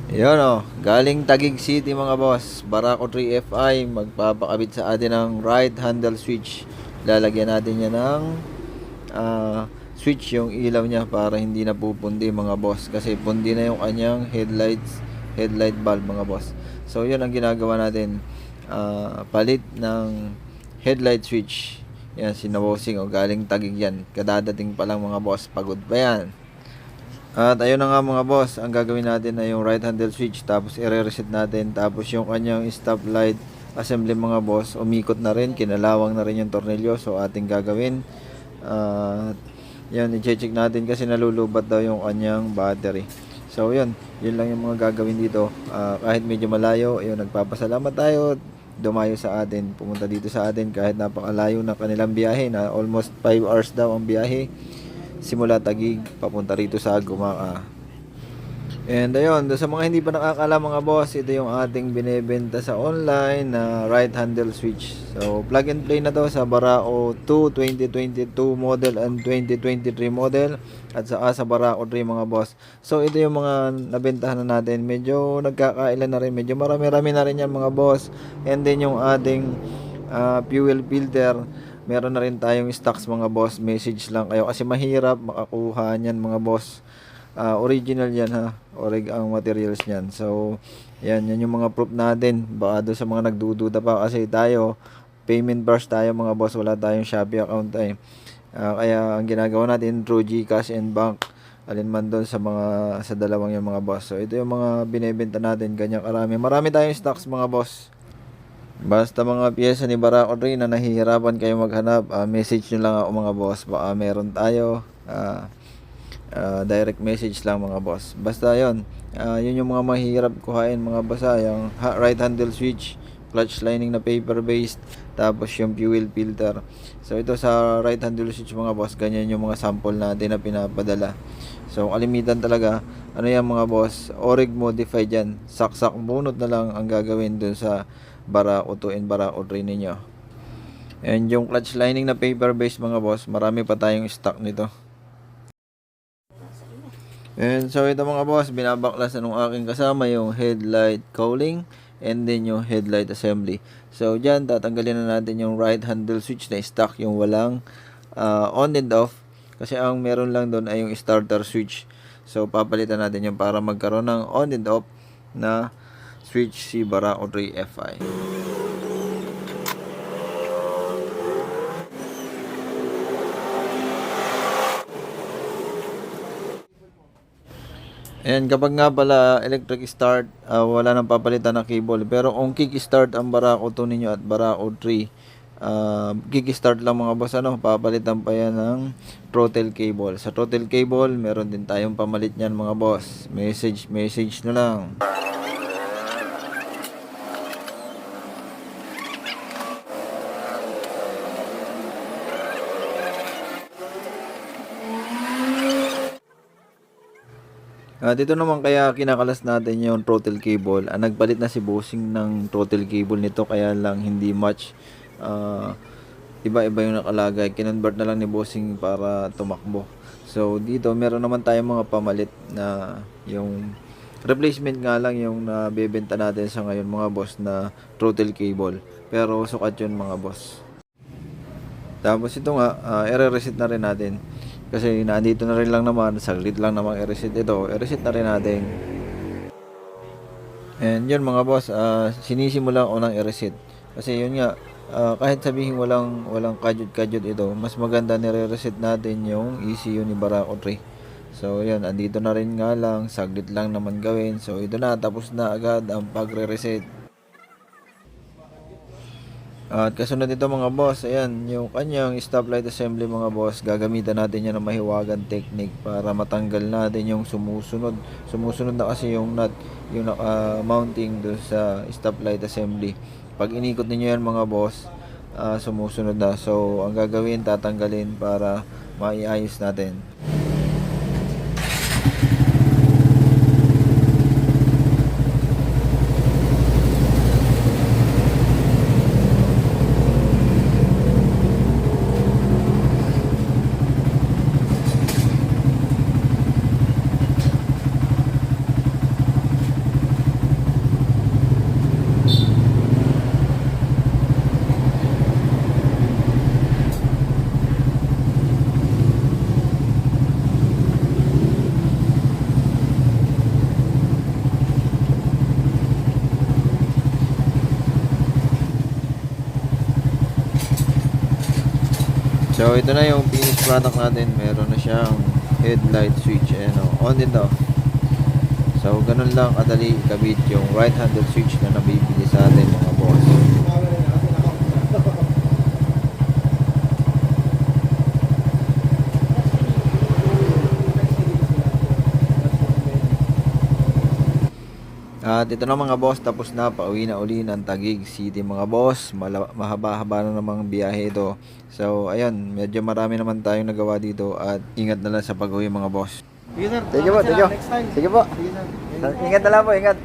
Yun o, galing Taguig City mga boss. Barako 3FI, magpapakabit sa atin ng right handle switch. Lalagyan natin yan ng switch yung ilaw niya para hindi na pupundi mga boss. Kasi pundi na yung kanyang headlight bulb mga boss. So yun ang ginagawa natin. Palit ng headlight switch. Yan, sinabosing o galing Taguig yan. Kadadating pa lang mga boss, pagod pa yan. At ayun na nga mga boss, ang gagawin natin ay yung right handle switch, tapos i-reset natin, tapos yung kanyang stop light assembly mga boss, umikot na rin, kinalawang na rin yung tornilyo, so ating gagawin. Yan, i-check natin kasi nalulubat daw yung kanyang battery. So yun lang yung mga gagawin dito. Kahit medyo malayo, yun, nagpapasalamat tayo, dumayo sa atin, pumunta dito sa atin kahit napakalayo na kanilang biyahe, na almost 5 hours daw ang biyahe simula Taguig papunta rito sa Gumaca. And ayun, sa mga hindi pa nakakaalam mga boss, ito yung ating binebenta sa online na right handle switch. So plug and play na to sa Barao 2 2022 model and 2023 model, at sa Barao 3 mga boss. So ito yung mga nabentahan na natin. Medyo nagkakailan na rin, medyo marami-rami na rin yan mga boss. And then yung ating fuel filter, meron na rin tayong stocks mga boss. Message lang kayo kasi mahirap makakuha niyan mga boss. Original yan ha, orig ang materials niyan. So yan yung mga proof natin. Baka doon sa mga nagdududa pa, kasi tayo payment bars tayo mga boss, wala tayong Shopee account kaya ang ginagawa natin through GCash and bank, alin man doon sa dalawang yung mga boss. So ito yung mga binebenta natin, ganyan karami. Marami tayong stocks mga boss. Basta mga piyesa ni Barako rin na nahihirapan kayo maghanap, message nyo lang ako mga boss. Baka meron tayo. Direct message lang mga boss. Basta yun, yun yung mga mahirap kuhain mga boss. Yung right handle switch, clutch lining na paper based, tapos yung fuel filter. So ito sa right handle switch mga boss, ganyan yung mga sample natin na pinapadala. So kalimitan talaga, ano yan mga boss, orig modified yan. Saksak bunot na lang ang gagawin dun sa Barako 2 and Barako 3 ninyo. And yung clutch lining na paper based mga boss, marami pa tayong stock nito. And so ito mga boss, binabaklasan ng aking kasama yung headlight cowling and then yung headlight assembly. So dyan, tatanggalin na natin yung right handle switch na stock, yung walang on and off, kasi ang meron lang doon ay yung starter switch. So papalitan natin yung para magkaroon ng on and off na switch si Barako 3 FI. And kapag nga pala electric start, wala nang papalitan na cable. Pero kung kick start ang Barako 2 ninyo at Barako 3, kick start lang mga boss, papalitan pa yan ng throttle cable. Sa throttle cable, meron din tayong pamalit niyan mga boss. Message na lang. Dito naman kaya kinakalas natin yung throttle cable. Nagpalit na si bossing ng throttle cable nito, kaya lang hindi match. Iba-iba yung nakalagay. Kinonvert na lang ni bossing para tumakbo. So dito meron naman tayong mga pamalit na yung replacement nga lang yung nabebenta natin sa ngayon mga boss na throttle cable. Pero sukat yun mga boss. Tapos ito nga, i-reset na rin natin. Kasi nandito na rin lang naman, saglit lang naman i-reset ito. I-reset na rin natin. And yun mga boss, sinisimula ko nang i-reset. Kasi yun nga, kahit sabihin walang kadyot-kadyot ito, mas maganda nire-reset natin yung ECU ni Barako 3. So yun, andito na rin nga lang, saglit lang naman gawin. So ito na, tapos na agad ang pagre-reset. At kasunod nito mga boss, ayan, yung kanyang stoplight assembly mga boss, gagamitan natin yan ng mahiwagan technique para matanggal natin yung sumusunod. Sumusunod na kasi yung nut, yung mounting do sa stoplight assembly. Pag inikot niyo yan mga boss, sumusunod na. So, ang gagawin, tatanggalin para maiayos natin. So ito na yung finished product natin. Meron na siyang headlight switch. Ayan o, on din daw. So ganun lang kadali ikabit yung right handle switch na nabibili sa atin mga boss. At ito na mga boss, tapos na, pauwi na uli ng Taguig City mga boss. Mahaba-haba na namang biyahe ito. So ayun, medyo marami naman tayong nagawa dito at ingat na lang sa pag-uwi mga boss. Sige sir, Sige po, salamat thank you. sir. Next time. Sige po. Sige sir. Ingat na lang po, ingat.